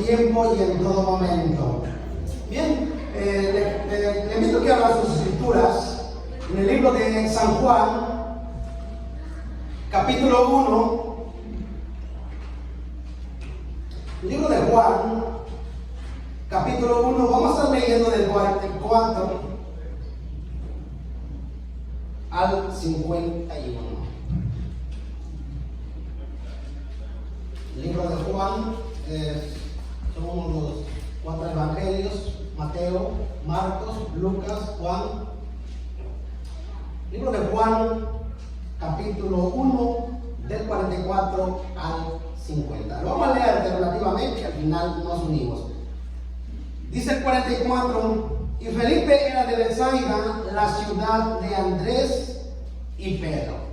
tiempo y en todo momento. Bien, le invito a que abra sus escrituras en el libro de San Juan, capítulo 1. El libro de Juan, capítulo 1, vamos a estar leyendo del 44 al 51. El libro de Juan son los 4 evangelios: Mateo, Marcos, Lucas, Juan. Libro de Juan, capítulo 1, del 44 al 50. Lo vamos a leer alternativamente y al final nos unimos. Dice el 44: y Felipe era de Bethsaida, la ciudad de Andrés y Pedro.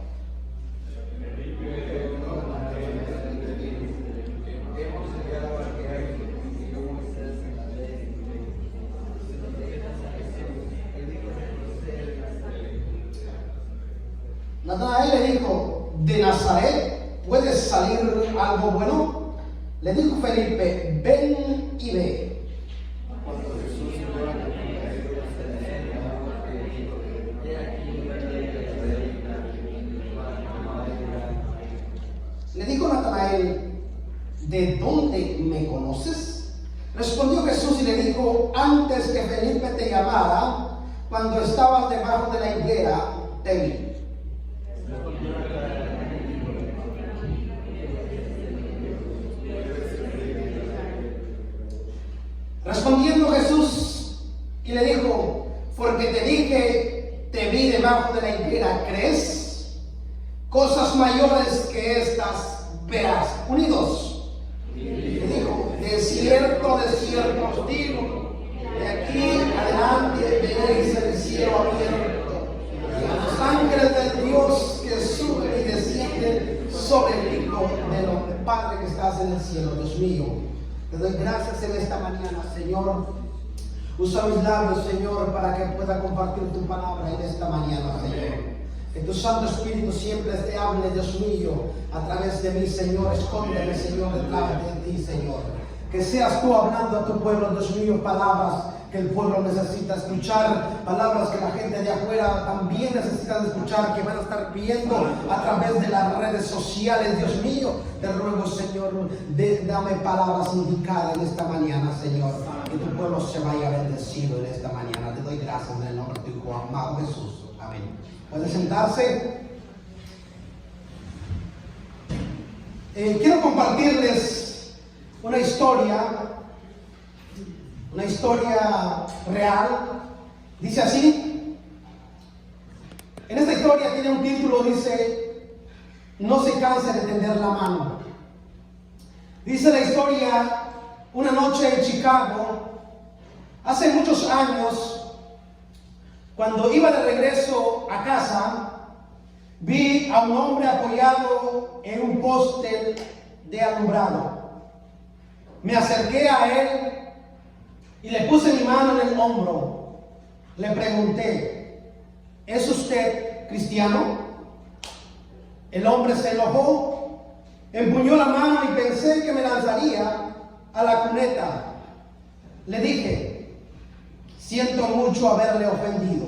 Natanael le dijo: ¿de Nazaret puede salir algo bueno? Le dijo Felipe: ven y ve. Le dijo Natanael: ¿de dónde me conoces? Respondió Jesús y le dijo: antes que Felipe te llamara, cuando estabas debajo de la higuera, te vi. Respondiendo Jesús y le dijo: porque te dije, te vi debajo de la higuera, ¿crees? Cosas mayores que estas verás. Unidos. Le dijo: de cierto os digo, de aquí adelante veréis el cielo abierto y a los ángeles de Dios que suben y descienden sobre el Hijo del Hombre. Padre que estás en el cielo, Dios mío, te doy gracias en esta mañana, Señor. Usa mis labios, Señor, para que pueda compartir tu palabra en esta mañana, Señor. Que tu Santo Espíritu siempre te hable, Dios mío, a través de mí, Señor. Escóndeme, Señor, detrás de ti, Señor. Que seas tú hablando a tu pueblo, Dios mío, palabras que el pueblo necesita escuchar, palabras que la gente de afuera también necesita escuchar, que van a estar viendo a través de las redes sociales. Dios mío, te ruego, Señor, dame palabras indicadas en esta mañana, Señor, que tu pueblo se vaya bendecido en esta mañana. Te doy gracias en el nombre de tu Hijo amado Jesús. Amén. ¿Puede sentarse? Quiero compartirles una historia real. Dice así. En esta historia tiene un título, dice: no se canse de tender la mano. Dice la historia: una noche en Chicago, hace muchos años, cuando iba de regreso a casa, vi a un hombre apoyado en un poste de alumbrado. Me acerqué a él y le puse mi mano en el hombro. Le pregunté: ¿es usted cristiano? El hombre se enojó, empuñó la mano y pensé que me lanzaría a la cuneta. Le dije: siento mucho haberle ofendido,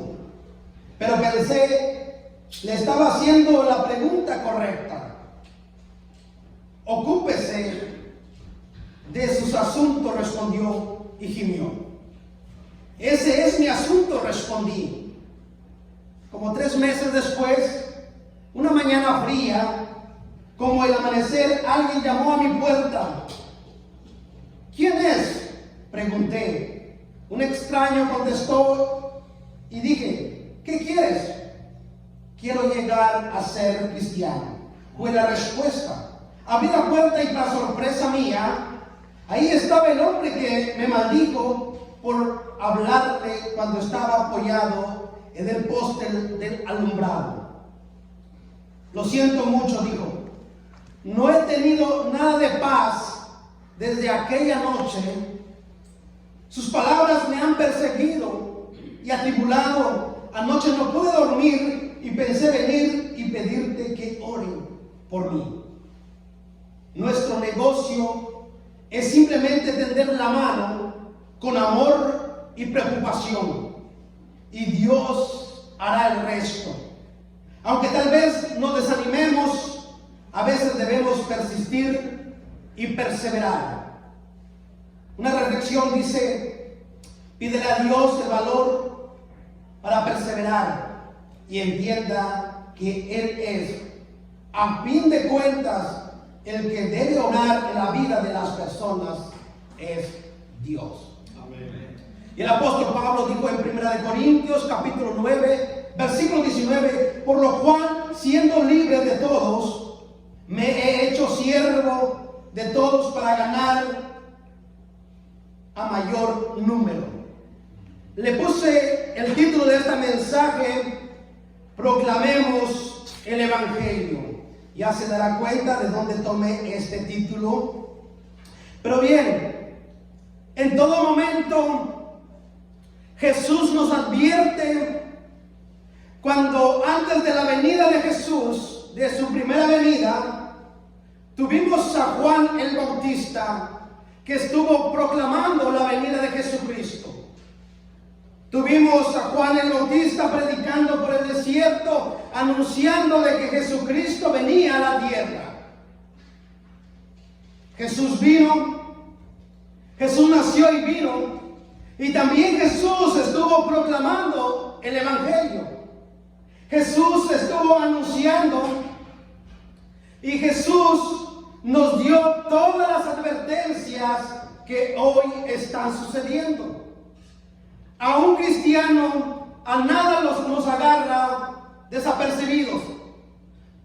pero pensé, le estaba haciendo la pregunta correcta. Ocúpese de sus asuntos, respondió y gimió. Ese es mi asunto, respondí. Como 3 meses después, una mañana fría, como el amanecer, alguien llamó a mi puerta. ¿Quién es?, pregunté. Un extraño contestó y dije: ¿qué quieres? Quiero llegar a ser cristiano, fue la respuesta. Abrí la puerta y, para sorpresa mía, ahí estaba el hombre que me maldijo por hablarle cuando estaba apoyado en el poste del alumbrado. Lo siento mucho, dijo. No he tenido nada de paz desde aquella noche. Sus palabras me han perseguido y atribulado. Anoche no pude dormir y pensé venir y pedirte que oren por mí. Nuestro negocio es simplemente tender la mano con amor y preocupación, y Dios hará el resto. Aunque tal vez nos desanimemos, a veces debemos persistir y perseverar. Una reflexión dice: pídele a Dios el valor para perseverar y entienda que Él es, a fin de cuentas, el que debe obrar en la vida de las personas es Dios. Amén. Y el apóstol Pablo dijo en 1 Corintios capítulo 9, versículo 19: por lo cual, siendo libre de todos, me he hecho siervo de todos para ganar a mayor número. Le puse el título de este mensaje: proclamemos el Evangelio. Ya se dará cuenta de dónde tomé este título. Pero bien, en todo momento Jesús nos advierte, cuando antes de la venida de Jesús, de su primera venida, tuvimos a Juan el Bautista, que estuvo proclamando la venida de Jesucristo. Tuvimos a Juan el Bautista predicando por el desierto, anunciando de que Jesucristo venía a la tierra. Jesús vino, Jesús nació y vino, y también Jesús estuvo proclamando el Evangelio. Jesús estuvo anunciando, y Jesús nos dio todas las advertencias que hoy están sucediendo. A un cristiano a nada nos agarra desapercibidos.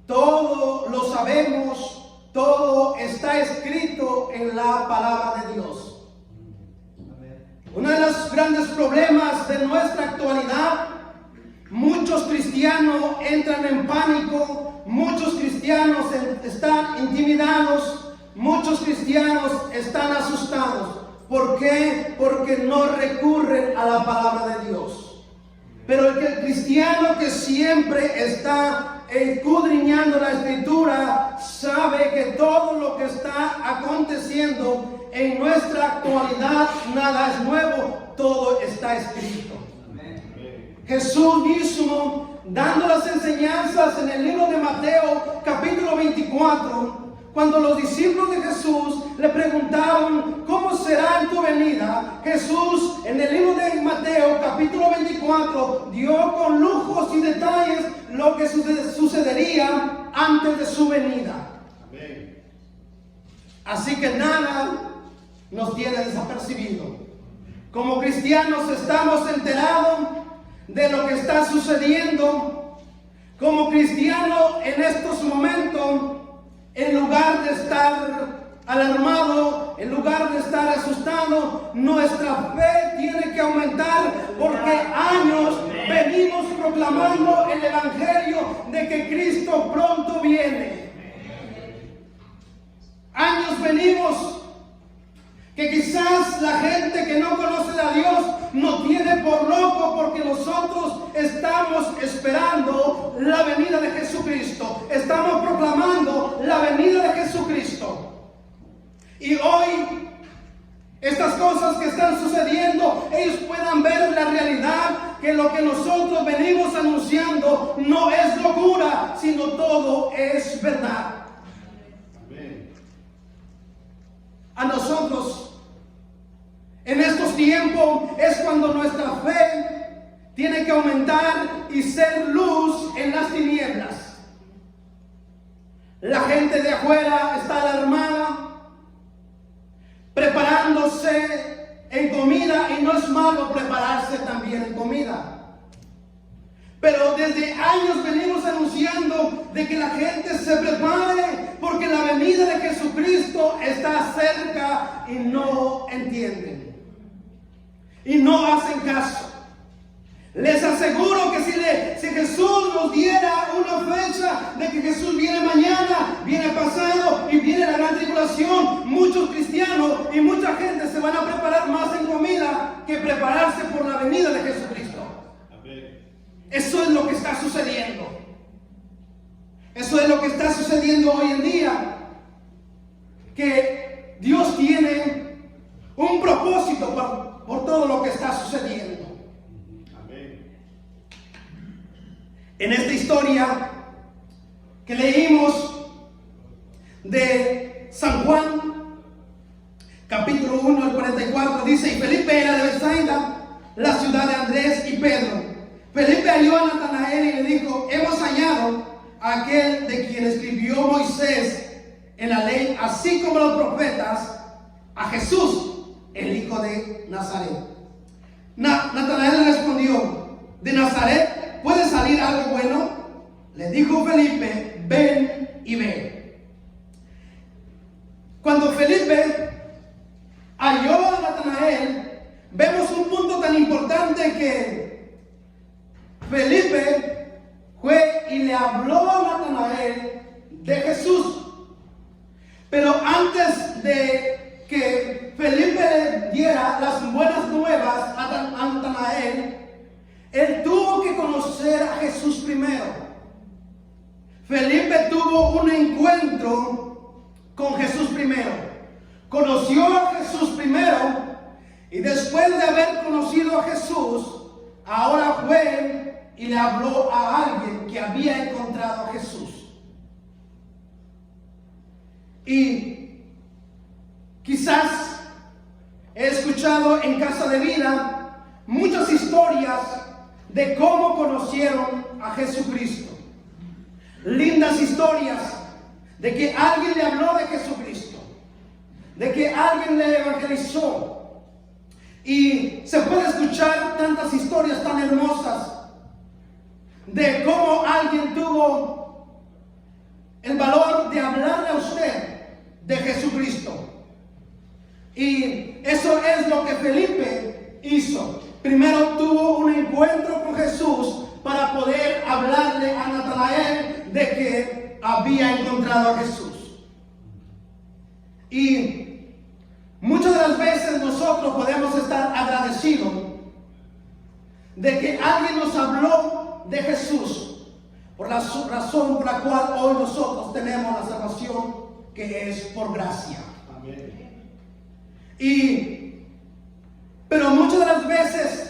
Todo lo sabemos, todo está escrito en la palabra de Dios. Uno de los grandes problemas de nuestra actualidad: muchos cristianos entran en pánico, muchos cristianos están intimidados, muchos cristianos están asustados. ¿Por qué? Porque no recurren a la palabra de Dios. Pero el cristiano que siempre está escudriñando la Escritura sabe que todo lo que está aconteciendo en nuestra actualidad nada es nuevo, todo está escrito. Jesús mismo, dando las enseñanzas en el libro de Mateo capítulo 24, cuando los discípulos de Jesús le preguntaron: ¿cómo será en tu venida? Jesús, en el libro de Mateo capítulo 24, dio con lujos y detalles lo que sucedería antes de su venida. Amén. Así que nada nos tiene desapercibido. Como cristianos estamos enterados de lo que está sucediendo. Como cristianos en estos momentos, en lugar de estar alarmado, en lugar de estar asustado, nuestra fe tiene que aumentar, porque años venimos proclamando el Evangelio de que Cristo pronto viene. Años venimos que quizás la gente que no conoce a Dios nos tiene por loco, porque nosotros estamos esperando la venida de Jesucristo. Estamos proclamando la venida de Jesucristo. Y hoy, estas cosas que están sucediendo, ellos puedan ver la realidad, que lo que nosotros venimos anunciando no es locura, sino todo es verdad. A nosotros, en estos tiempos, es cuando nuestra fe tiene que aumentar y ser luz en las tinieblas. La gente de afuera está alarmada, preparándose en comida, y no es malo prepararse también en comida. Pero desde años venimos anunciando de que la gente se prepare, porque la venida de Jesucristo está cerca, y no entienden. Y no hacen caso. Les aseguro que si Jesús nos diera una fecha de que Jesús viene mañana, viene pasado y viene la gran tribulación, muchos cristianos y mucha gente se van a preparar más en comida que prepararse por la venida de Jesucristo. Eso es lo que está sucediendo. Eso es lo que está sucediendo hoy en día. Que Dios tiene un propósito por todo lo que está sucediendo. Amén. En esta historia que leímos de San Juan, capítulo 1 al 44, dice: y Felipe era de Bethsaida, la ciudad de Andrés y Pedro. Felipe halló a Natanael y le dijo: hemos hallado a aquel de quien escribió Moisés en la ley, así como los profetas, a Jesús, el hijo de Nazaret. Natanael le respondió: ¿de Nazaret puede salir algo bueno? Le dijo Felipe: ven y ve. Cuando Felipe halló a Natanael, vemos un punto tan importante que Felipe fue y le habló a Natanael de Jesús. Pero antes de que Felipe le diera las buenas nuevas a Natanael, él tuvo que conocer a Jesús primero. Felipe tuvo un encuentro con Jesús primero. Conoció a Jesús primero, y después de haber conocido a Jesús, ahora fue y le habló a alguien que había encontrado a Jesús. Y quizás he escuchado en Casa de Vida muchas historias de cómo conocieron a Jesucristo. Lindas historias de que alguien le habló de Jesucristo, de que alguien le evangelizó. Y se puede escuchar tantas historias tan hermosas de cómo alguien tuvo el valor de hablarle a usted de Jesucristo. Y eso es lo que Felipe hizo. Primero tuvo un encuentro con Jesús para poder hablarle a Natanael de que había encontrado a Jesús. Y muchas de las veces nosotros podemos estar agradecidos de que alguien nos habló de Jesús, por la razón por la cual hoy nosotros tenemos la salvación, que es por gracia. Amén. Pero muchas de las veces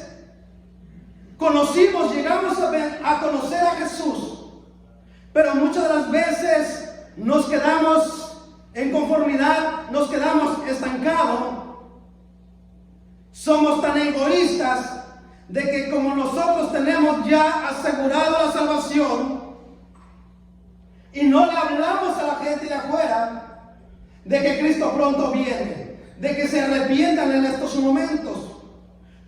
llegamos a conocer a Jesús, pero muchas de las veces nos quedamos en conformidad, nos quedamos estancados. Somos tan egoístas de que como nosotros tenemos ya asegurado la salvación y no le hablamos a la gente de afuera de que Cristo pronto viene, de que se arrepientan en estos momentos.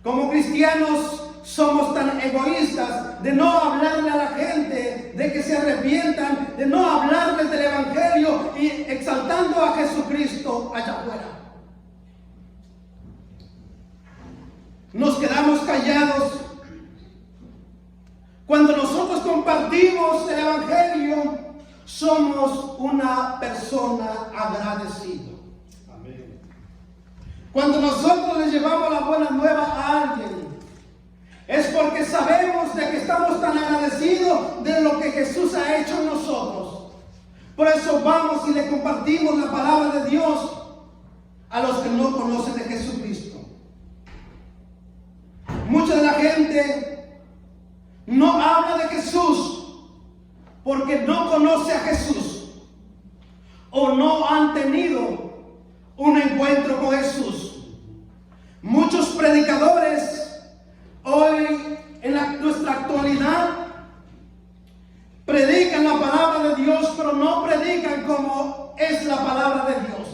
Como cristianos somos tan egoístas de no hablarle a la gente de que se arrepientan, de no hablarles del Evangelio y exaltando a Jesucristo allá afuera. Nos quedamos callados. Cuando nosotros compartimos el Evangelio, somos una persona agradecida. Amén. Cuando nosotros le llevamos la buena nueva a alguien, es porque sabemos de que estamos tan agradecidos de lo que Jesús ha hecho en nosotros. Por eso vamos y le compartimos la palabra de Dios a los que no conocen de Jesucristo. Mucha de la gente no habla de Jesús porque no conoce a Jesús o no han tenido un encuentro con Jesús. Muchos predicadores hoy en nuestra actualidad predican la palabra de Dios, pero no predican como es la palabra de Dios.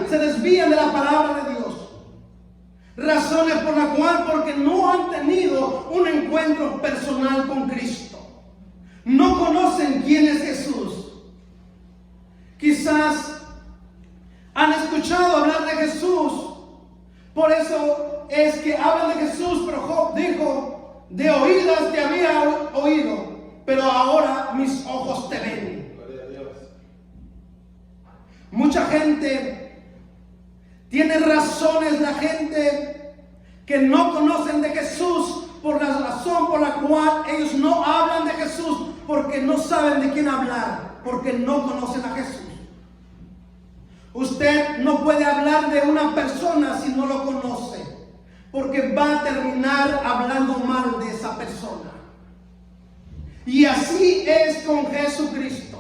Se desvían de la palabra de Dios. Razones por la cual, porque no han tenido un encuentro personal con Cristo. No conocen quién es Jesús. Quizás han escuchado hablar de Jesús. Por eso es que hablan de Jesús, pero Job dijo: de oídas te había oído, pero ahora mis ojos te ven. Gloria a Dios. Mucha gente tiene razones, la gente que no conocen de Jesús, por la razón por la cual ellos no hablan de Jesús, porque no saben de quién hablar, porque no conocen a Jesús. Usted no puede hablar de una persona si no lo conoce, porque va a terminar hablando mal de esa persona. Y así es con Jesucristo.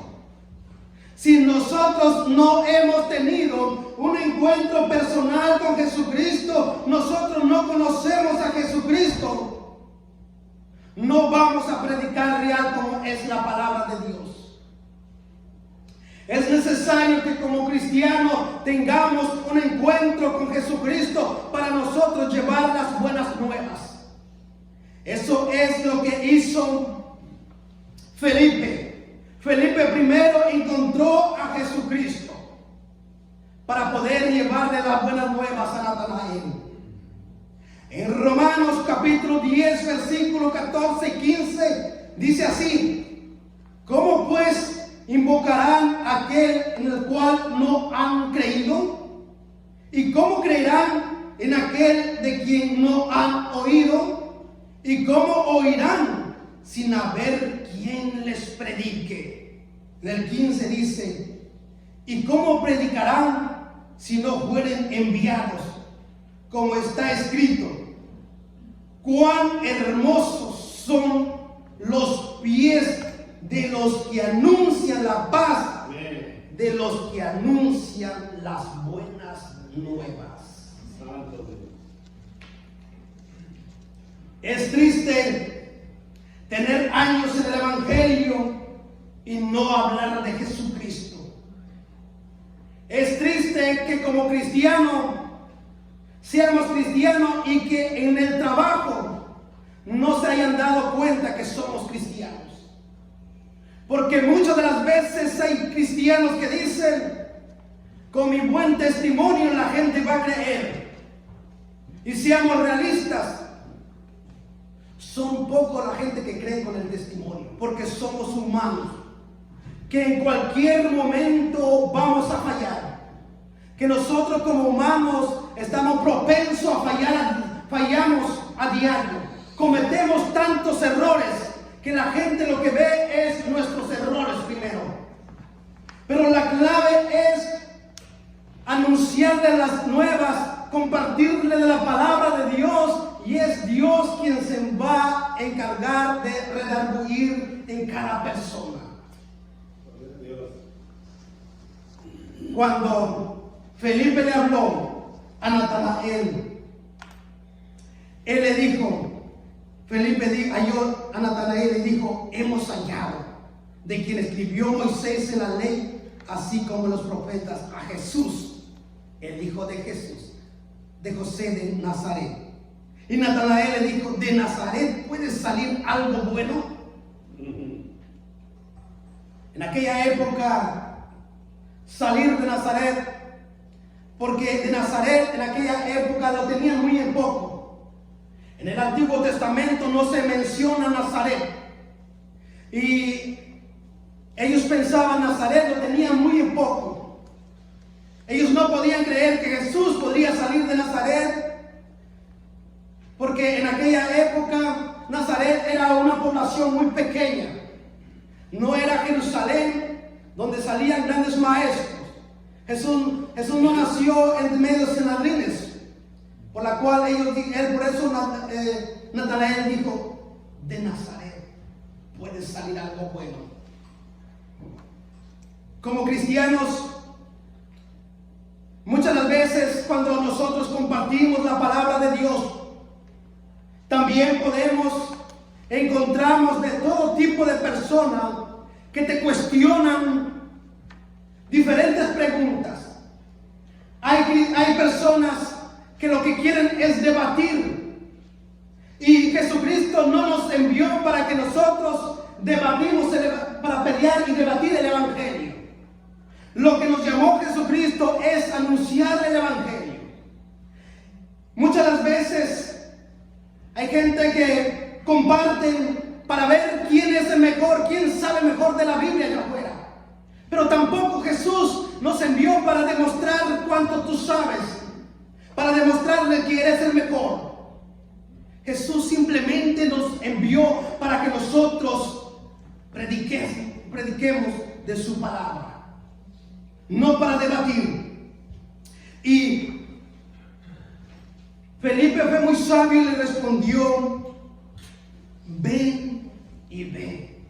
Si nosotros no hemos tenido un encuentro personal con Jesucristo, nosotros no conocemos a Jesucristo, no vamos a predicar real como es la palabra de Dios. Es necesario que como cristianos tengamos un encuentro con Jesucristo para nosotros llevar las buenas nuevas. Eso es lo que hizo Felipe. Felipe primero encontró a Jesucristo para poder llevarle las buenas nuevas a Natanael. En Romanos capítulo 10, versículo 14 y 15 dice así: ¿cómo pues invocarán a aquel en el cual no han creído? ¿Y cómo creerán en aquel de quien no han oído? ¿Y cómo oirán sin haber quien les predique? En el 15 dice: ¿y cómo predicarán si no fueren enviados? Como está escrito: cuán hermosos son los pies de los que anuncian la paz, de los que anuncian las buenas nuevas. Es triste tener años en el Evangelio y no hablar de Jesucristo. Es triste que como cristianos seamos cristianos y que en el trabajo no se hayan dado cuenta que somos cristianos. Porque muchas de las veces hay cristianos que dicen: con mi buen testimonio la gente va a creer. Y seamos realistas, son pocos la gente que cree con el testimonio, porque somos humanos, que en cualquier momento vamos a fallar, que nosotros como humanos estamos propensos a fallar, fallamos a diario, cometemos tantos errores que la gente lo que ve es nuestros errores primero. Pero la clave es anunciarle las nuevas, compartirle de la palabra de Dios, y es Dios quien se va a encargar de redarguir en cada persona. Cuando Felipe le habló a Natanael, él le dijo, Felipe halló a Natanael y dijo: hemos hallado de quien escribió Moisés en la ley, así como los profetas, a Jesús, el hijo de Jesús, de José de Nazaret. Y Natanael le dijo: ¿de Nazaret puede salir algo bueno? En aquella época, salir de Nazaret, porque de Nazaret en aquella época lo tenían muy en poco. En el Antiguo Testamento no se menciona Nazaret. Y ellos pensaban Nazaret lo tenían muy en poco. Ellos no podían creer que Jesús podría salir de Nazaret, porque en aquella época Nazaret era una población muy pequeña. No era Jerusalén donde salían grandes maestros. Jesús no nació en medio de Sanadrines, por la cual por eso Natanael dijo: de Nazaret puede salir algo bueno. Como cristianos, muchas las veces cuando nosotros compartimos la palabra de Dios, también encontramos de todo tipo de personas que te cuestionan diferentes preguntas. Hay personas que lo que quieren es debatir, y Jesucristo no nos envió para que nosotros debatimos, para pelear y debatir el Evangelio. Lo que nos llamó Jesucristo es anunciar el Evangelio. Muchas de las veces hay gente que comparten para ver quién es el mejor, quién sabe mejor de la Biblia allá afuera. Pero tampoco Jesús nos envió para demostrar cuánto tú sabes, para demostrarle que eres el mejor. Jesús simplemente nos envió para que nosotros prediquemos de su palabra, no para debatir. Y Felipe fue muy sabio y le respondió: ven y ve.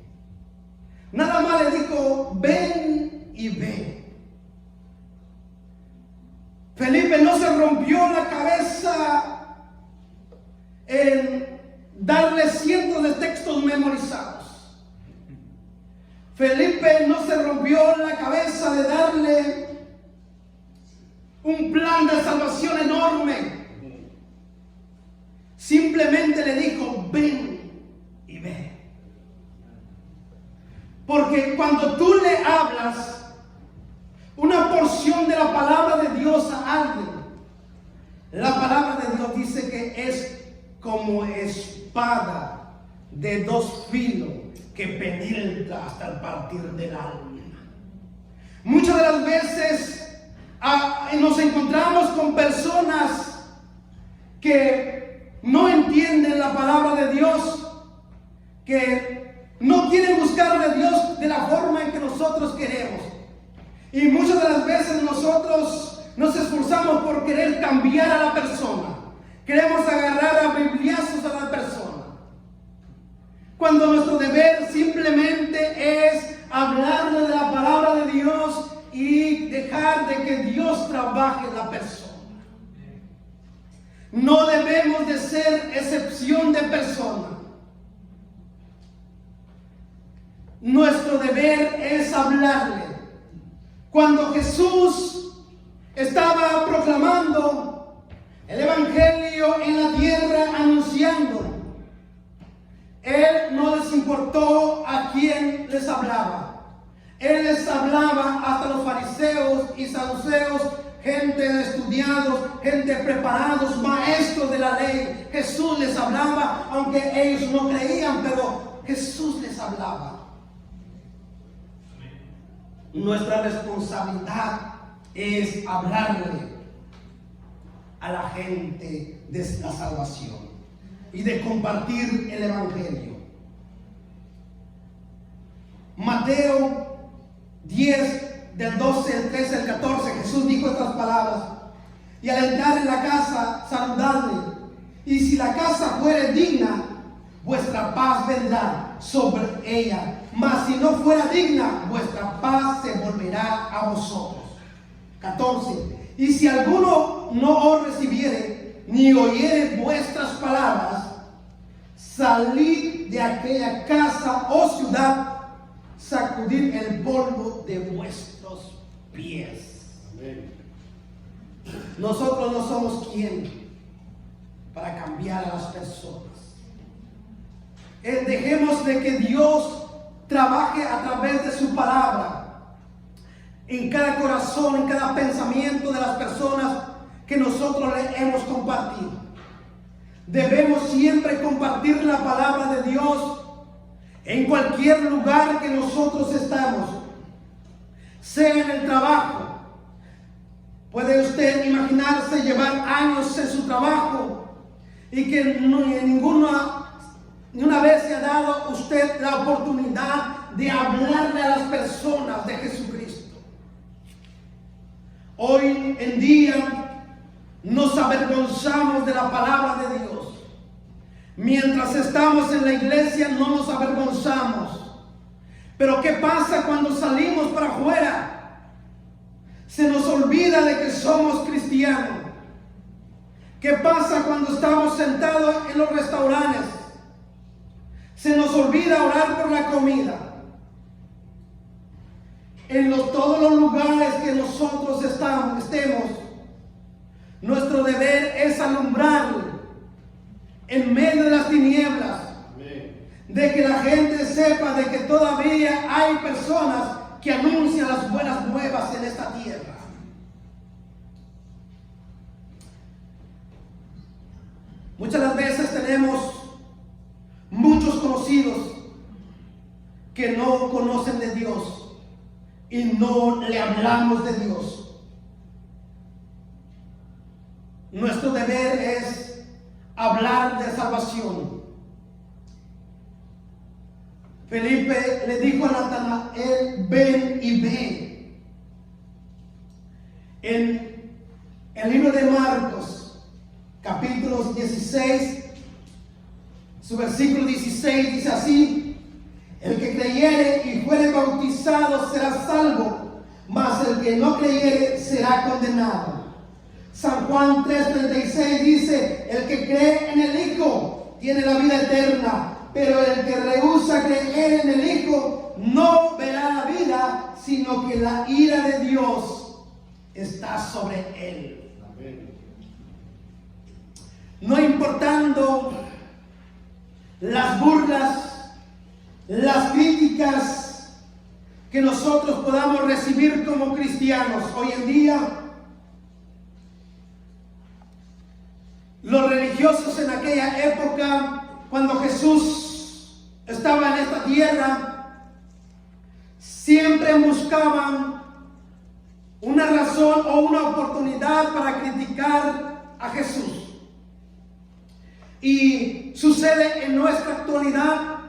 Nada más le dijo: ven y ve. Felipe no se rompió la cabeza en darle cientos de textos memorizados. Felipe no se rompió la cabeza de darle un plan de salvación enorme. Simplemente le dijo: ven y ve. Porque cuando tú le hablas una porción de la palabra de Dios a alguien, la palabra de Dios dice que es como espada de dos filos que penetra hasta el partir del alma. Muchas de las veces nos encontramos con personas que no entienden la palabra de Dios, que no quieren buscar de Dios de la forma en que nosotros queremos. Y muchas de las veces nosotros nos esforzamos por querer cambiar a la persona. Queremos agarrar a bibliazos a la persona, cuando nuestro deber simplemente es hablarle de la palabra de Dios y dejar de que Dios trabaje en la persona. No debemos de ser excepción de persona. Nuestro deber es hablarle. Cuando Jesús estaba proclamando el evangelio en la tierra, anunciando, Él no les importó a quién les hablaba. Él les hablaba hasta los fariseos y saduceos, gente estudiados, gente preparados, maestros de la ley. Jesús les hablaba, aunque ellos no creían, pero Jesús les hablaba. Nuestra responsabilidad es hablarle a la gente de la salvación y de compartir el evangelio. Mateo 10, del 12, el 13, el 14, Jesús dijo estas palabras: y al entrar en la casa, saludadle, y si la casa fuere digna, vuestra paz vendrá sobre ella, mas si no fuera digna, vuestra paz se volverá a vosotros. 14. Y si alguno no os recibiere, ni oyere vuestras palabras, salid de aquella casa o ciudad, sacudid el polvo de vuestros pies. Amén. Nosotros no somos quien para cambiar a las personas. Dejemos de que Dios trabaje a través de su palabra en cada corazón, en cada pensamiento de las personas que nosotros le hemos compartido. Debemos siempre compartir la palabra de Dios en cualquier lugar que nosotros estamos, sea en el trabajo. ¿Puede usted imaginarse llevar años en su trabajo y que ni una vez se ha dado usted la oportunidad de hablarle a las personas de Jesucristo? Hoy en día nos avergonzamos de la palabra de Dios. Mientras estamos en la iglesia no nos avergonzamos. Pero ¿qué pasa cuando salimos para afuera? Se nos olvida de que somos cristianos. ¿Qué pasa cuando estamos sentados en los restaurantes? Se nos olvida orar por la comida. En todos los lugares que nosotros estemos, nuestro deber es alumbrar en medio de las tinieblas. Amén. De que la gente sepa de que todavía hay personas que anuncian las buenas nuevas en esta tierra. Muchas de las veces tenemos muchos conocidos que no conocen de Dios y no le hablamos de Dios. Nuestro deber es hablar de salvación. Felipe le dijo a Natanael: ven y ve. En El libro de Marcos, capítulo 16, su versículo 16 dice así: el que creyere y fuere bautizado será salvo, mas el que no creyere será condenado. San Juan 3:36 dice: el que cree en el Hijo tiene la vida eterna, pero el que rehúsa creer en el Hijo no verá la vida, sino que la ira de Dios está sobre él. No importando las burlas, las críticas que nosotros podamos recibir como cristianos hoy en día, los religiosos en aquella época, cuando Jesús estaba en esta tierra, siempre buscaban una razón o una oportunidad para criticar a Jesús. Y sucede en nuestra actualidad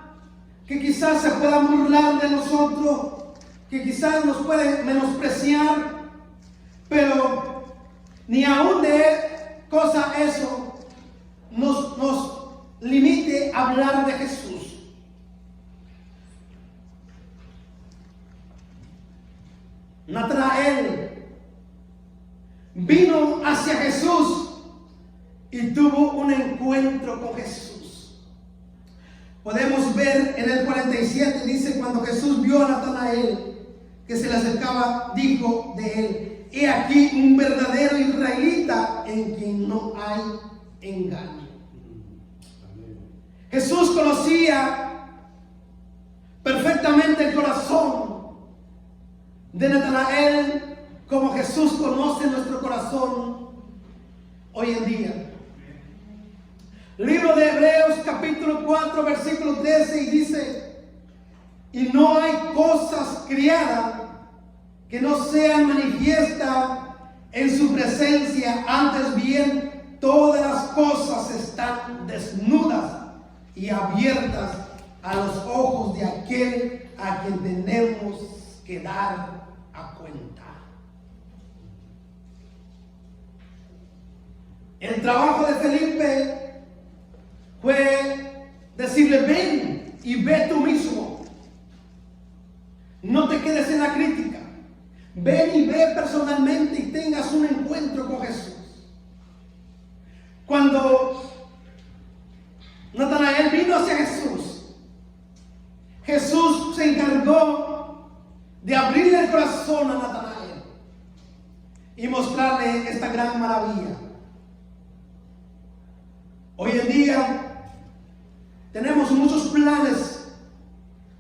que quizás se puedan burlar de nosotros, que quizás nos pueden menospreciar, pero ni aún de cosa eso nos limite a hablar de Jesús. Natanael vino hacia Jesús y tuvo un encuentro con Jesús. Podemos ver en el 47, dice: cuando Jesús vio a Natanael que se le acercaba, dijo de él: he aquí un verdadero israelita en quien no hay engaño. Jesús conocía perfectamente el corazón de Natanael, como Jesús conoce nuestro corazón hoy en día. Libro de Hebreos capítulo 4 versículo 13 y dice: y no hay cosas criadas que no sean manifiestas en su presencia, antes bien todas las cosas están desnudas y abiertas a los ojos de aquel a quien tenemos que dar a cuenta. El trabajo de Felipe fue decirle: ven y ve tú mismo. No te quedes en la crítica. Ven y ve personalmente y tengas un encuentro con Jesús. Cuando Natanael vino hacia Jesús, Jesús se encargó de abrirle el corazón a Natanael y mostrarle esta gran maravilla. Hoy en día tenemos muchos planes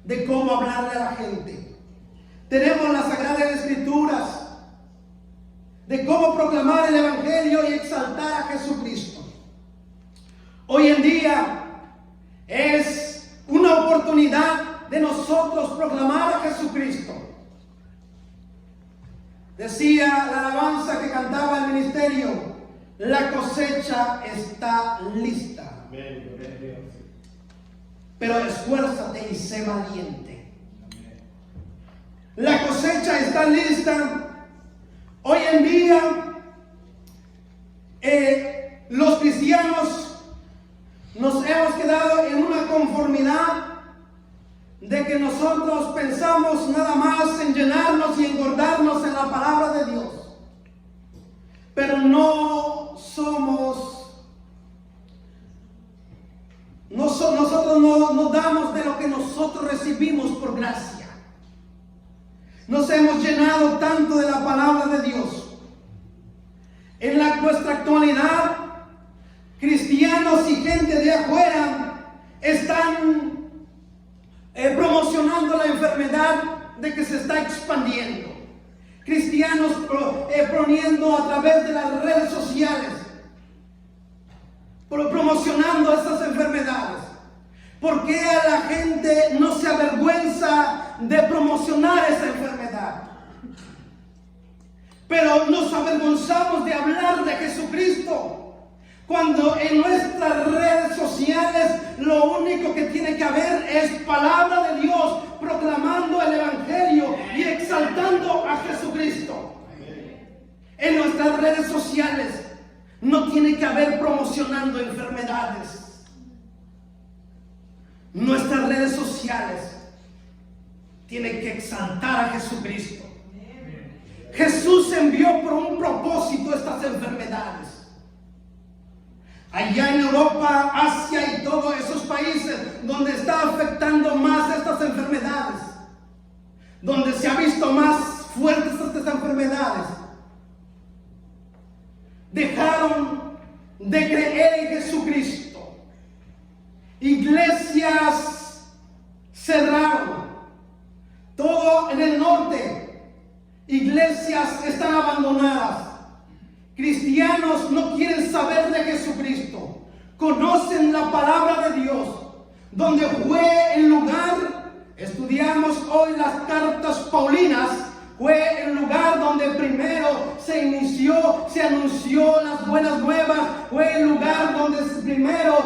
de cómo hablarle a la gente. Tenemos las Sagradas Escrituras de cómo proclamar el Evangelio y exaltar a Jesucristo. Hoy en día es una oportunidad de nosotros proclamar a Jesucristo. Decía la alabanza que cantaba el ministerio: la cosecha está lista, pero esfuérzate y sé valiente. La cosecha está lista. Hoy en día los cristianos nos hemos quedado en una conformidad de que nosotros pensamos nada más en llenarnos y engordarnos en la palabra de Dios, pero nosotros no damos de lo que nosotros recibimos por gracia. Nos hemos llenado tanto de la palabra de Dios. En nuestra actualidad, cristianos y gente de afuera están promocionando la enfermedad de que se está expandiendo. Cristianos poniendo a través de las redes sociales, promocionando estas enfermedades. ¿Por qué a la gente no se avergüenza de promocionar esa enfermedad? Pero nos avergonzamos de hablar de Jesucristo, cuando en nuestras redes sociales lo único que tiene que haber es palabra de Dios, proclamando el Evangelio y exaltando a Jesucristo. En nuestras redes sociales no tiene que haber promocionando enfermedades. Nuestras redes sociales tienen que exaltar a Jesucristo. Jesús envió por un propósito estas enfermedades. Allá en Europa, Asia y todos esos países donde está afectando más estas enfermedades, donde se ha visto más fuertes estas enfermedades, dejaron de creer en Jesucristo. Iglesias cerraron. Todo en el norte, iglesias están abandonadas. Cristianos no quieren saber de Jesucristo. Conocen la palabra de Dios. Donde fue el lugar, estudiamos hoy las cartas paulinas, fue el lugar donde primero se anunció las buenas nuevas. Fue el lugar donde primero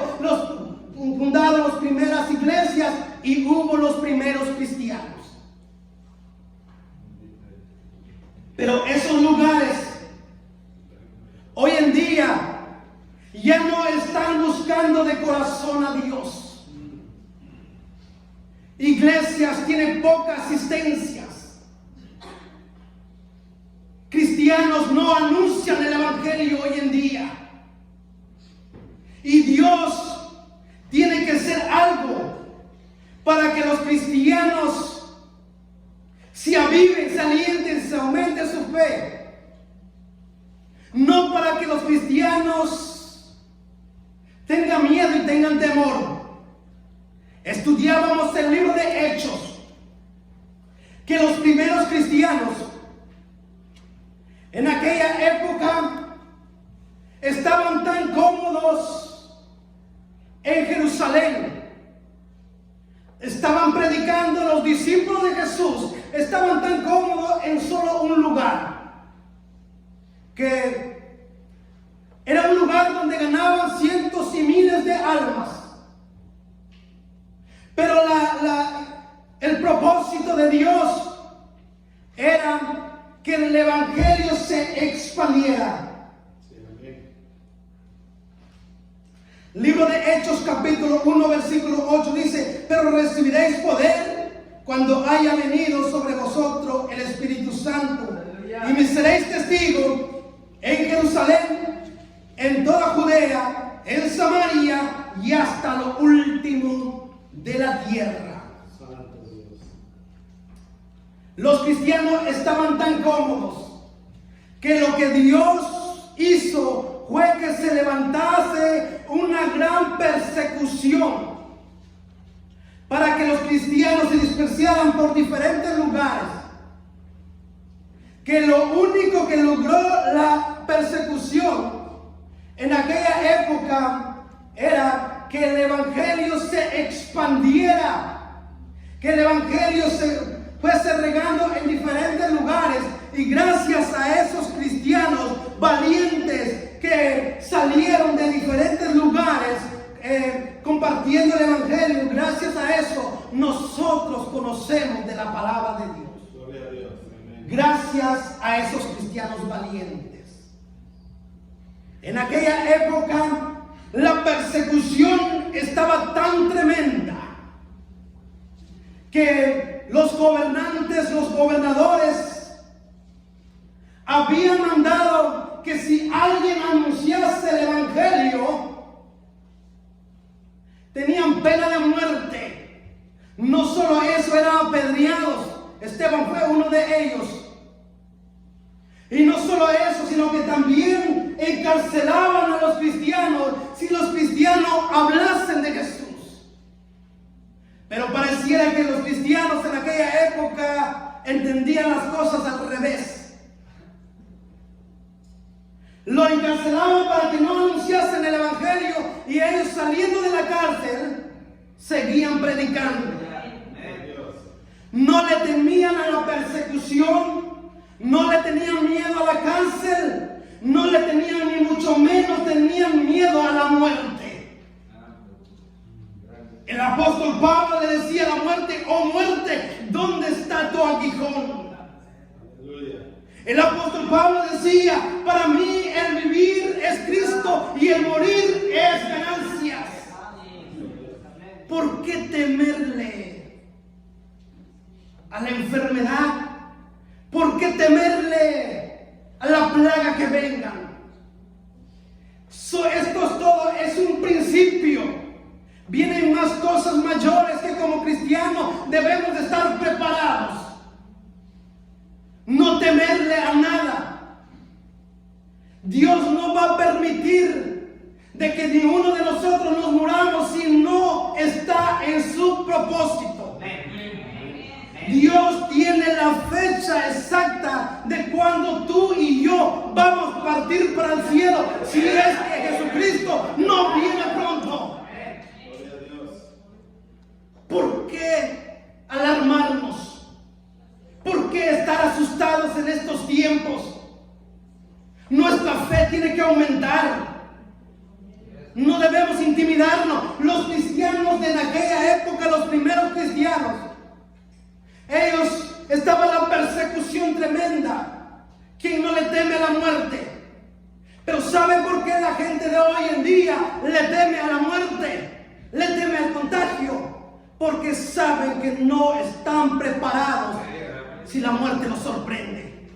fundaron las primeras iglesias y hubo los primeros cristianos. Pero esos lugares hoy en día ya no están buscando de corazón a Dios. Iglesias tienen pocas asistencias. Cristianos no anuncian el evangelio hoy en día. Y Dios tiene que hacer algo para que los cristianos se aviven, se alienten, se aumente su fe. No para que los cristianos tengan miedo y tengan temor. Estudiábamos el libro de Hechos, que los primeros cristianos en aquella época estaban tan cómodos en Jerusalén. Estaban predicando, los discípulos de Jesús estaban tan cómodos en solo un lugar, que era un lugar donde ganaban cientos y miles de almas. Pero el propósito de Dios era que el evangelio se expandiera. Libro de Hechos capítulo 1 versículo 8 dice: pero recibiréis poder cuando haya venido sobre vosotros el Espíritu Santo, y me seréis testigos en Jerusalén, en toda Judea, en Samaria y hasta lo último de la tierra. Los cristianos estaban tan cómodos que lo que Dios hizo fue que se levantase una gran persecución para que los cristianos se dispersaran por diferentes lugares. Que lo único que logró la persecución en aquella época era que el evangelio se expandiera, que el evangelio se fuese regando en diferentes lugares. Y gracias a esos cristianos valientes que salieron de diferentes lugares compartiendo el evangelio, gracias a eso nosotros conocemos de la palabra de Dios. Gloria a Dios. Gracias a esos cristianos valientes. En aquella época la persecución estaba tan tremenda que los gobernantes, los gobernadores habían mandado que si alguien anunciase el evangelio, tenían pena de muerte. No solo eso, eran apedreados. Esteban fue uno de ellos. Y no solo eso, sino que también encarcelaban a los cristianos si los cristianos hablasen de Jesús. Pero pareciera que los cristianos en aquella época entendían las cosas al revés. Lo encarcelaban para que no anunciasen el evangelio, y ellos, saliendo de la cárcel, seguían predicando. No le temían a la persecución, no le tenían miedo a la cárcel, no le tenían ni mucho menos tenían miedo a la muerte. El apóstol Pablo le decía a la muerte: oh muerte, ¿dónde está tu aguijón? El apóstol Pablo decía: para mí el vivir es Cristo y el morir es ganancias. ¿Por qué temerle a la enfermedad? ¿Por qué temerle a la plaga que vengan? Esto es todo, es un principio. Vienen más cosas mayores que como cristianos debemos de estar preparados. No temerle a nada. Dios no va a permitir de que ni uno de nosotros nos muramos si no está en su propósito. Dios tiene la fecha exacta de cuando tú y yo vamos a partir para el cielo, si es que Jesucristo no viene pronto. ¿Por qué alarmarnos? ¿Por qué estar asustados en estos tiempos? Nuestra fe tiene que aumentar. No debemos intimidarnos. Los cristianos de aquella época, los primeros cristianos, ellos estaban en la persecución tremenda. ¿Quién no le teme a la muerte? Pero ¿saben por qué la gente de hoy en día le teme a la muerte? Le teme al contagio. Porque saben que no están preparados si la muerte los sorprende.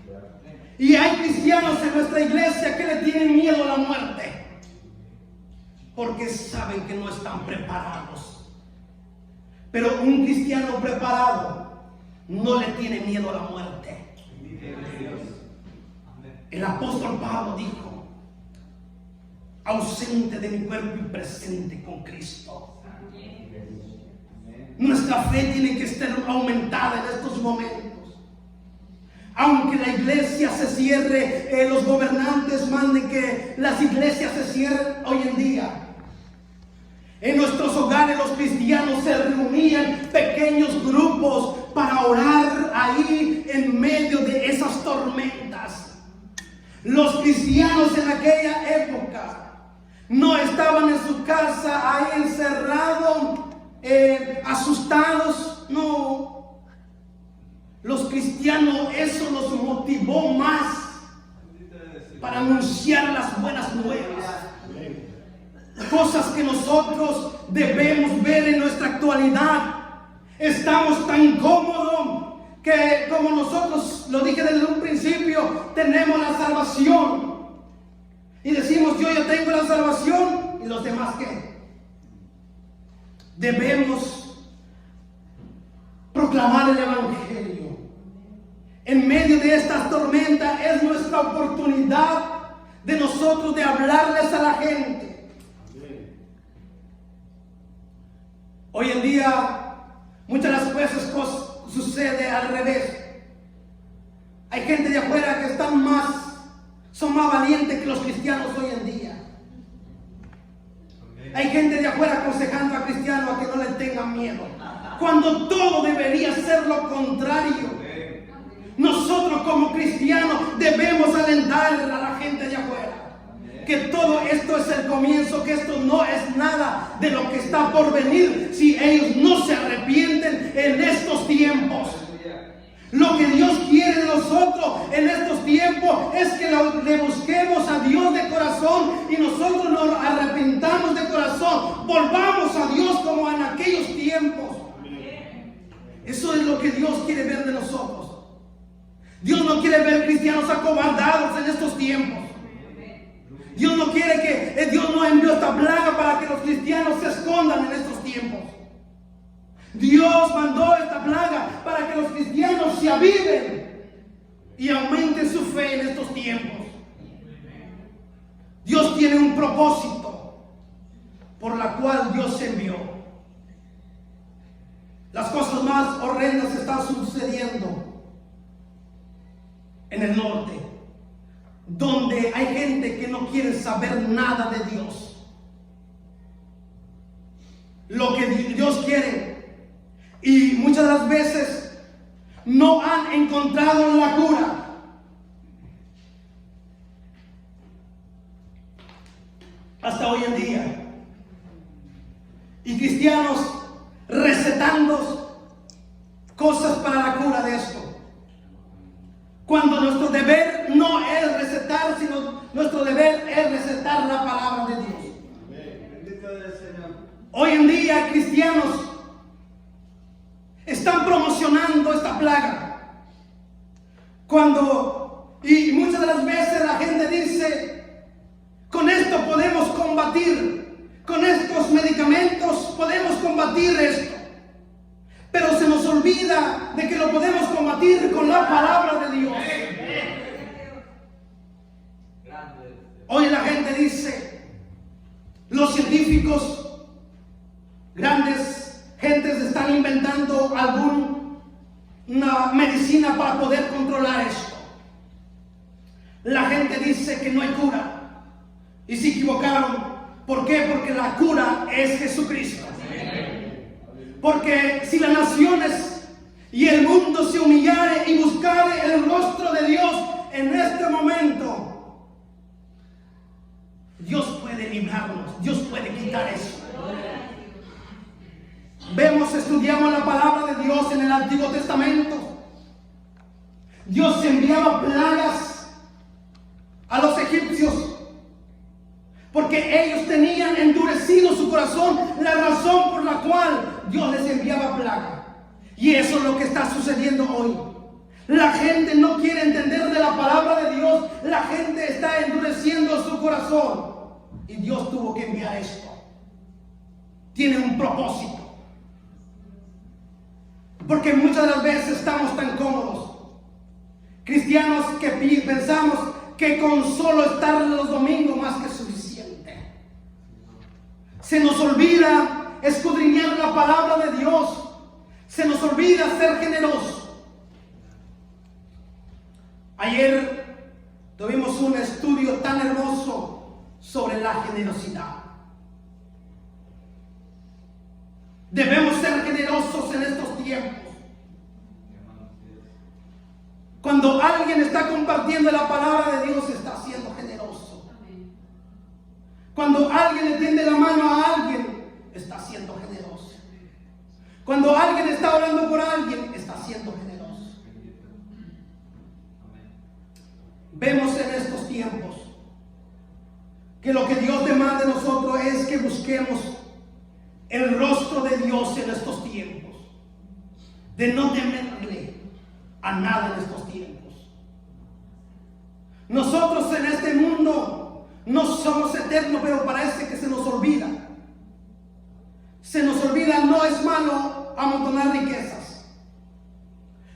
Y hay cristianos en nuestra iglesia que le tienen miedo a la muerte, porque saben que no están preparados. Pero un cristiano preparado no le tiene miedo a la muerte. El apóstol Pablo dijo: ausente de mi cuerpo y presente con Cristo. Nuestra fe tiene que estar aumentada en estos momentos. Aunque la iglesia se cierre, los gobernantes manden que las iglesias se cierren hoy en día. En nuestros hogares los cristianos se reunían pequeños grupos para orar ahí en medio de esas tormentas. Los cristianos en aquella época no estaban en su casa ahí encerrados, asustados. No. Los cristianos, eso los motivó más para anunciar las buenas nuevas. Cosas que nosotros debemos ver en nuestra actualidad. Estamos tan cómodos que, como nosotros lo dije desde un principio, tenemos la salvación y decimos: yo ya tengo la salvación, ¿y los demás qué? Debemos proclamar el evangelio. En medio de estas tormentas es nuestra oportunidad de nosotros de hablarles a la gente. Hoy en día muchas de las veces sucede al revés. Hay gente de afuera que son más valientes que los cristianos hoy en día. Hay gente de afuera aconsejando a cristianos a que no le tengan miedo, cuando todo debería ser lo contrario. Nosotros como cristianos debemos alentar a la gente de afuera que todo esto es el comienzo, que esto no es nada de lo que está por venir si ellos no se arrepienten en estos tiempos. Lo que Dios quiere de nosotros en estos tiempos es que le busquemos a Dios de corazón y nosotros nos arrepintamos de corazón. Volvamos a Dios como en aquellos tiempos. Eso es lo que Dios quiere ver de nosotros. Dios no quiere ver cristianos acobardados en estos tiempos. Dios no quiere que Dios no envió esta plaga para que los cristianos se escondan en estos tiempos. Dios mandó esta plaga para que los cristianos se aviven y aumenten su fe en estos tiempos. Dios tiene un propósito por la cual Dios se envió. Las cosas más horrendas están sucediendo en el norte, donde hay gente que no quiere saber nada de Dios. Lo que Dios quiere. Y muchas de las veces no han encontrado la cura. Hasta hoy en día. Y cristianos recetando cosas para la cura de esto. Cuando nuestro deber día cristianos están promocionando esta plaga. Y muchas de las veces la gente dice, con esto podemos combatir, con estos medicamentos podemos combatir esto. Pero se nos olvida de que lo podemos combatir con la palabra de Dios. Hoy la gente dice, los científicos, grandes gentes están inventando alguna medicina para poder controlar esto. La gente dice que no hay cura y se equivocaron. ¿Por qué? Porque la cura es Jesucristo. Porque si las naciones y el mundo se humillare y buscare el rostro de Dios en este momento, Dios puede librarnos, Dios puede quitar eso. Estudiamos la palabra de Dios en el Antiguo Testamento. Dios enviaba plagas a los egipcios porque ellos tenían endurecido su corazón, la razón por la cual Dios les enviaba plaga. Y eso es lo que está sucediendo hoy. La gente no quiere entender de la palabra de Dios. La gente está endureciendo su corazón. Y Dios tuvo que enviar esto. Tiene un propósito. Porque muchas de las veces estamos tan cómodos. Cristianos que pensamos que con solo estar los domingos más que suficiente. Se nos olvida escudriñar la palabra de Dios. Se nos olvida ser generosos. Ayer tuvimos un estudio tan hermoso sobre la generosidad. Debemos ser generosos en estos tiempos. Cuando alguien está compartiendo la palabra de Dios, está siendo generoso. Cuando alguien le tiende la mano a alguien, está siendo generoso. Cuando alguien está orando por alguien, está siendo generoso. Vemos en estos tiempos que lo que Dios demanda de nosotros es que busquemos el rostro de Dios en estos tiempos, de no temerle a nada en estos tiempos. Nosotros en este mundo no somos eternos, pero parece que se nos olvida. Se nos olvida, no es malo amontonar riquezas.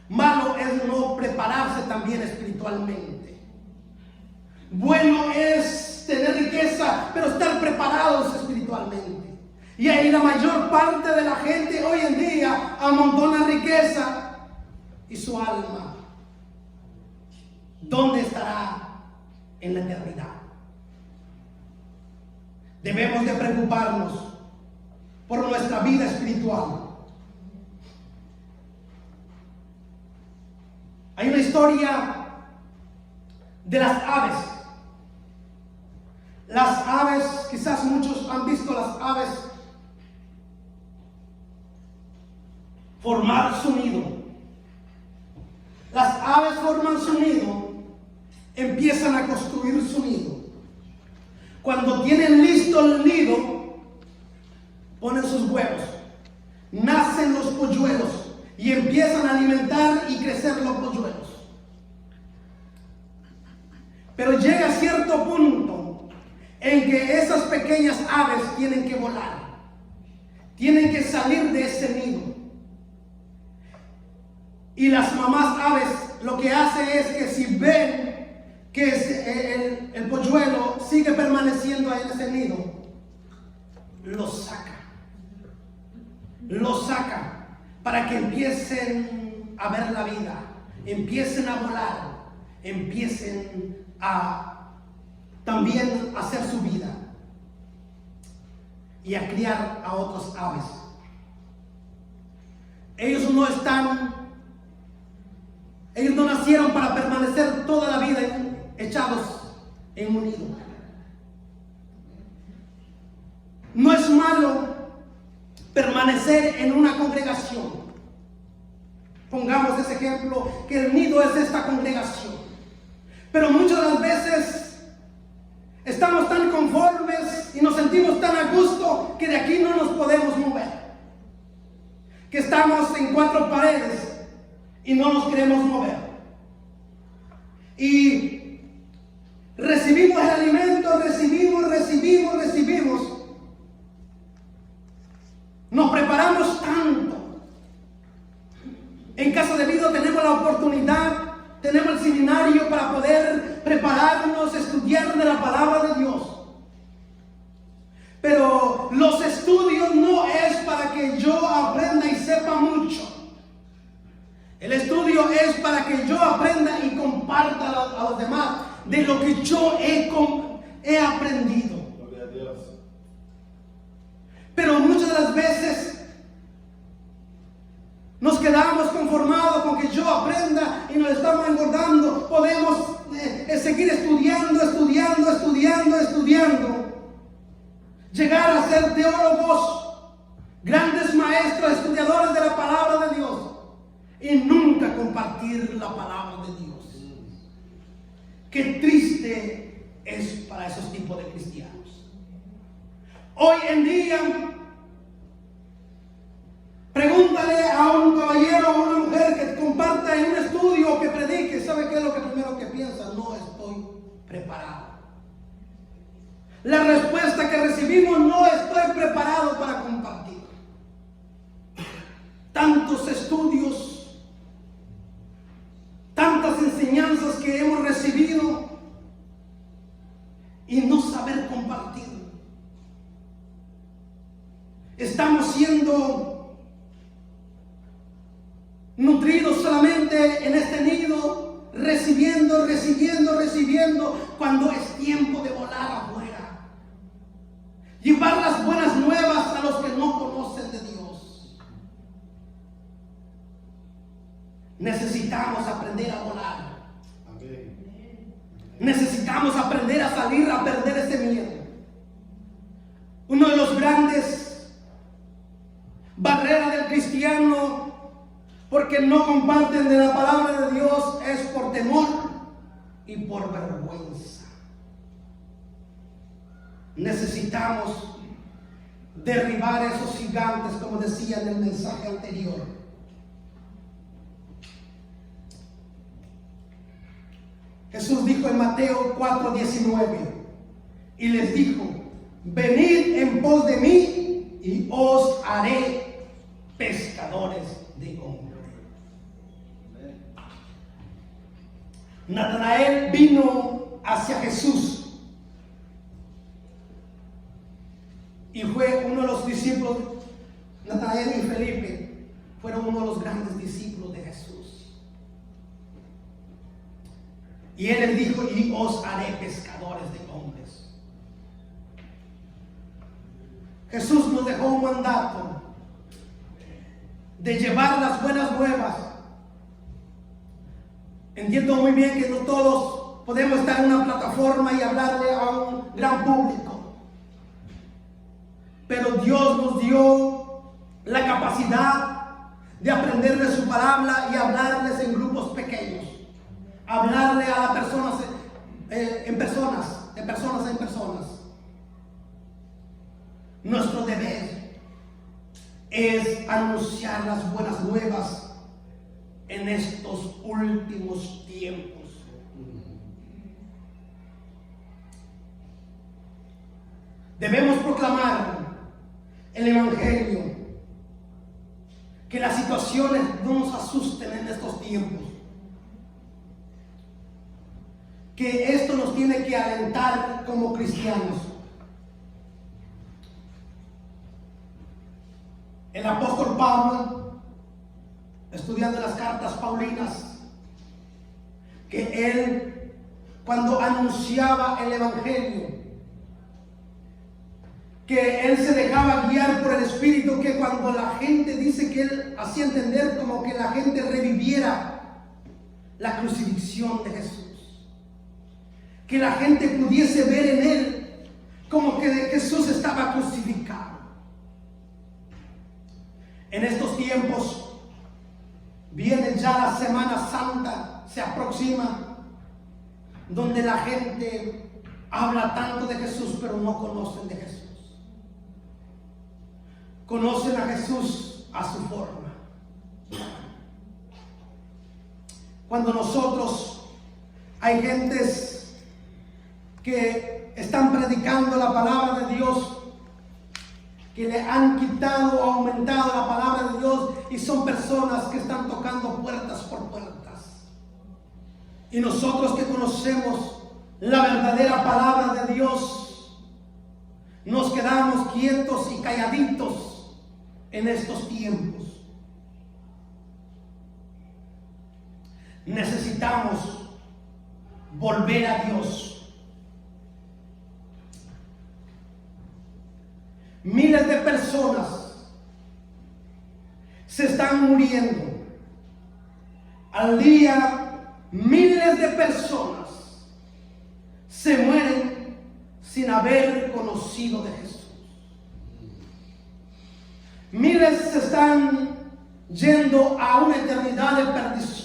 Malo es no prepararse también espiritualmente. Bueno es tener riqueza, pero estar preparados espiritualmente. Y ahí la mayor parte de la gente hoy en día amontona riqueza y su alma, ¿dónde estará en la eternidad? Debemos de preocuparnos por nuestra vida espiritual. Hay una historia de las aves. Las aves, quizás muchos han visto las aves formar su nido. Las aves forman su nido, empiezan a construir su nido. Cuando tienen listo el nido, ponen sus huevos, nacen los polluelos y empiezan a alimentar y crecer los polluelos. Pero llega cierto punto en que esas pequeñas aves tienen que volar, tienen que salir de ese nido. Y las mamás aves lo que hacen es que si ven que el polluelo sigue permaneciendo ahí en ese nido, lo sacan para que empiecen a ver la vida, empiecen a volar, empiecen a también a hacer su vida y a criar a otras aves. Ellos no nacieron para permanecer toda la vida echados en un nido. No es malo permanecer en una congregación. Pongamos ese ejemplo, que el nido es esta congregación. Pero muchas de las veces estamos tan conformes y nos sentimos tan a gusto que de aquí no nos podemos mover. que estamos en cuatro paredes y no nos queremos mover. Y recibimos el alimento, recibimos. Nos preparamos tanto. En Casa de Vida tenemos la oportunidad, tenemos el seminario para poder prepararnos, estudiar de la palabra de Dios. Pero los estudios no es para que yo aprenda y sepa mucho. El estudio es para que yo aprenda y comparta a los demás de lo que yo he aprendido. Gloria a Dios. Pero muchas de las veces nos quedamos conformados con que yo aprenda y nos estamos engordando. Podemos seguir estudiando. Llegar a ser teólogos, grandes maestros, estudiadores de la palabra de Dios. Y nunca compartir la palabra de Dios. Qué triste es para esos tipos de cristianos. Hoy en día, pregúntale a un caballero o a una mujer que comparta en un estudio o que predique, ¿sabe qué es lo que primero que piensa? No estoy preparado. La respuesta que recibimos: no estoy preparado para compartir. Tantos estudios, tantas enseñanzas que hemos recibido y no saber compartir. Estamos siendo nutridos solamente en este nido, recibiendo, cuando es tiempo de volar afuera. Llevar las buenas nuevas a los que no conocen de Dios. Necesitamos aprender a volar. Amén. Necesitamos aprender a salir, a perder ese miedo. Uno de los grandes barreras del cristiano, porque no comparten de la palabra de Dios, es por temor y por vergüenza. Necesitamos derribar esos gigantes, como decía en el mensaje anterior. Jesús dijo en Mateo 4:19 y les dijo: venid en pos de mí y os haré pescadores de hombres. Natanael vino hacia Jesús y fue uno de los discípulos. Natanael y Felipe fueron uno de los grandes discípulos de Jesús. Y él les dijo: y os haré pescadores de hombres. Jesús nos dejó un mandato de llevar las buenas nuevas. Entiendo muy bien que no todos podemos estar en una plataforma y hablarle a un gran público. Pero Dios nos dio la capacidad de aprender de su palabra y hablarles en grupos pequeños. Hablarle a las personas en personas, de personas en personas. Nuestro deber es anunciar las buenas nuevas en estos últimos tiempos. Debemos proclamar el Evangelio, que las situaciones no nos asusten en estos tiempos, que esto nos tiene que alentar como cristianos. El apóstol Pablo, estudiando las cartas paulinas, que él, cuando anunciaba el Evangelio, que él se dejaba guiar por el Espíritu, que cuando la gente dice que él hacía entender como que la gente reviviera la crucifixión de Jesús, que la gente pudiese ver en él como que Jesús estaba crucificado. En estos tiempos viene ya la Semana Santa, se aproxima, donde la gente habla tanto de Jesús, pero no conocen de Jesús. Conocen a Jesús a su forma. cuando nosotros, hay gentes que están predicando la palabra de Dios, que le han quitado o aumentado la palabra de Dios, y son personas que están tocando puertas por puertas. Y nosotros que conocemos la verdadera palabra de Dios, nos quedamos quietos y calladitos en estos tiempos. Necesitamos volver a Dios. Miles de personas se están muriendo. Al día, miles de personas se mueren sin haber conocido de Jesús. Miles se están yendo a una eternidad de perdición.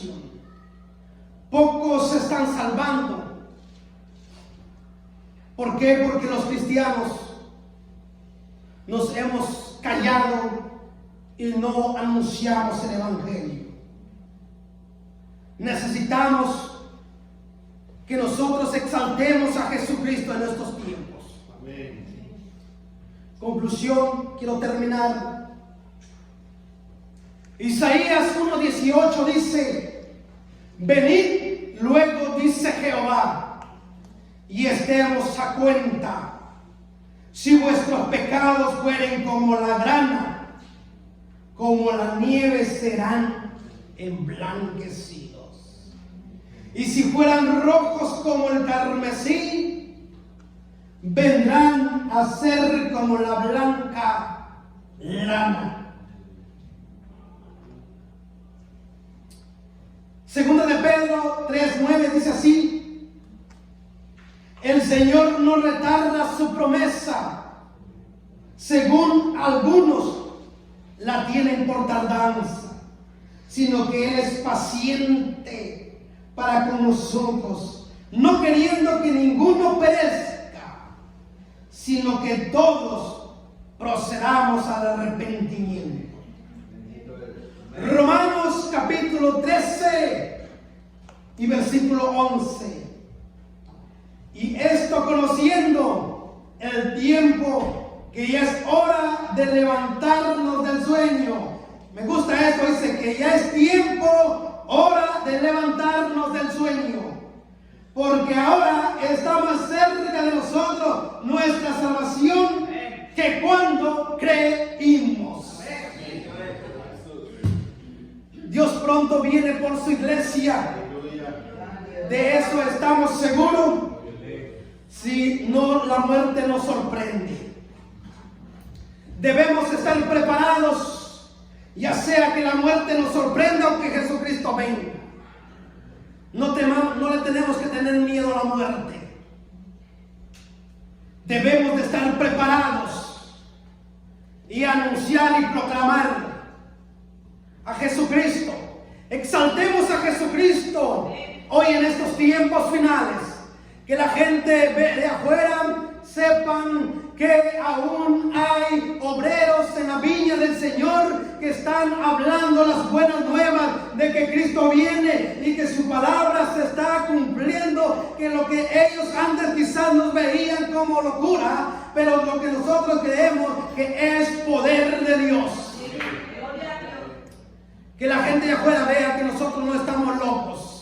Pocos se están salvando. ¿Por qué? Porque los cristianos nos hemos callado y no anunciamos el Evangelio. Necesitamos que nosotros exaltemos a Jesucristo en estos tiempos. Amén. Conclusión, quiero terminar. Isaías 1:18 dice: venid luego, dice Jehová, y estemos a cuenta. Si vuestros pecados fueren como la grana, como la nieve serán emblanquecidos. Y si fueran rojos como el carmesí, vendrán a ser como la blanca lana. Segunda de Pedro 3:9 dice así: el Señor no retarda su promesa, según algunos la tienen por tardanza, sino que Él es paciente para con nosotros, no queriendo que ninguno perezca, sino que todos procedamos al arrepentimiento. Romanos capítulo 13 y versículo 11. Y esto conociendo el tiempo, que ya es hora de levantarnos del sueño. Me gusta esto, dice que ya es tiempo, hora de levantarnos del sueño. Porque ahora está más cerca de nosotros nuestra salvación que cuando creímos. Dios pronto viene por su iglesia. De eso estamos seguros. Si no, la muerte nos sorprende. Debemos estar preparados, ya sea que la muerte nos sorprenda o que Jesucristo venga. No le tenemos que tener miedo a la muerte. Debemos de estar preparados y anunciar y proclamar a Jesucristo. Exaltemos a Jesucristo hoy en estos tiempos finales. Que la gente de afuera sepan que aún hay obreros en la viña del Señor que están hablando las buenas nuevas de que Cristo viene y que su palabra se está cumpliendo, que lo que ellos antes quizás nos veían como locura, pero lo que nosotros creemos que es poder de Dios. Que la gente de afuera vea que nosotros no estamos locos,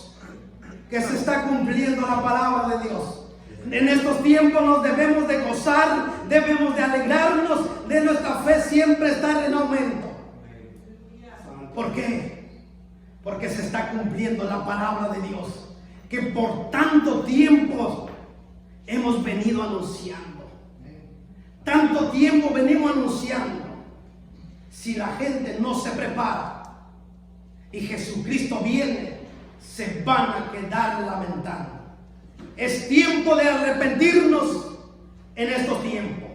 que se está cumpliendo la palabra de Dios. En estos tiempos nos debemos de gozar, debemos de alegrarnos de nuestra fe siempre estar en aumento. ¿Por qué? Porque se está cumpliendo la palabra de Dios, que por tanto tiempo hemos venido anunciando. Tanto tiempo venimos anunciando. Si la gente no se prepara y Jesucristo viene, se van a quedar lamentando. Es tiempo de arrepentirnos en estos tiempos.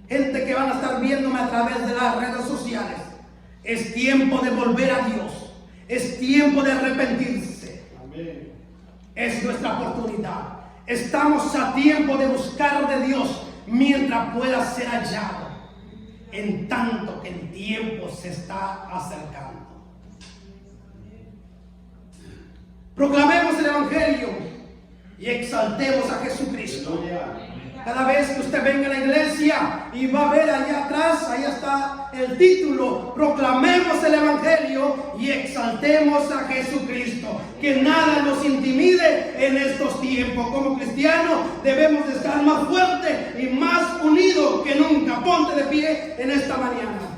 Gente que van a estar viéndome a través de las redes sociales. Es tiempo de volver a Dios. Es tiempo de arrepentirse. Amén. Es nuestra oportunidad. Estamos a tiempo de buscar de Dios mientras pueda ser hallado, en tanto que el tiempo se está acercando. Proclamemos el Evangelio y exaltemos a Jesucristo. Aleluya. Cada vez que usted venga a la iglesia y va a ver allá atrás, ahí está el título: proclamemos el Evangelio y exaltemos a Jesucristo. Que nada nos intimide en estos tiempos. Como cristianos debemos de estar más fuertes y más unidos que nunca. Ponte de pie en esta mañana.